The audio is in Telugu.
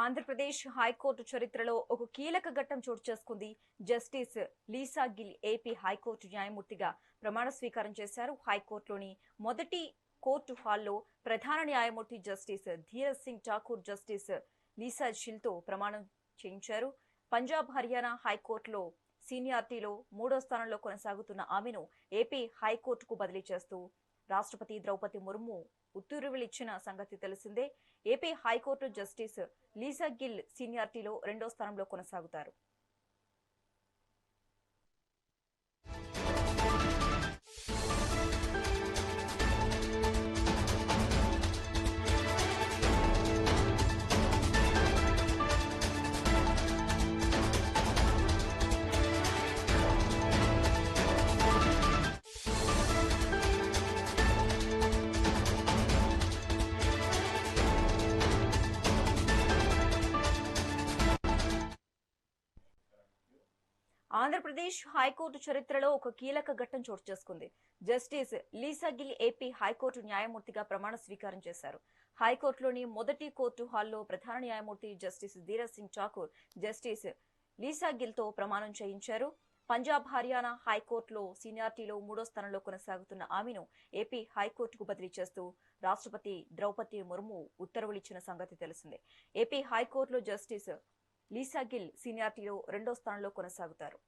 ఆంధ్రప్రదేశ్ హైకోర్టు చరిత్రలో ఒక కీలక ఘట్టం చోటు చేసుకుంది. Justice Lisa Gill AP high court న్యాయమూర్తిగా ప్రమాణ స్వీకారం చేశారు. హైకోర్టులోని మొదటి కోర్టు హాల్లో ప్రధాన న్యాయమూర్తి justice Dheeraj Singh Thakur justice Lisa Gill తో ప్రమాణం చేయించారు. పంజాబ్ హర్యానా హైకోర్టులో సీనియారిటీలో 3వ స్థానంలో కొనసాగుతున్న ఆమెను ఏపీ హైకోర్టుకు బదిలీ చేస్తూ రాష్ట్రపతి ద్రౌపది ముర్ము ఉత్తర్వులిచ్చిన సంగతి తెలిసిందే. AP high court justice Lisa Gill సీనియారిటీలో 2వ స్థానంలో కొనసాగుతారు. ఆంధ్రప్రదేశ్ హైకోర్టు చరిత్రలో ఒక కీలక ఘట్టం చోటు చేసుకుంది. Justice Lisa Gill AP high court న్యాయమూర్తిగా ప్రమాణ స్వీకారం చేశారు. హైకోర్టులోని మొదటి కోర్టు హాల్లో ప్రధాన న్యాయమూర్తి justice Dheeraj Singh Thakur justice Lisa Gill తో ప్రమాణం చేయించారు. పంజాబ్ హర్యానా హైకోర్టులో సీనియారిటీలో 3వ స్థానంలో కొనసాగుతున్న ఆమెను ఏపీ హైకోర్టుకు బదిలీ చేస్తూ రాష్ట్రపతి ద్రౌపది ముర్ము ఉత్తర్వులిచ్చిన సంగతి తెలిసిందే. ఏపీ హైకోర్టులో జస్టిస్ లీసా గిల్ సీనియారిటీలో 2వ స్థానంలో కొనసాగుతారు.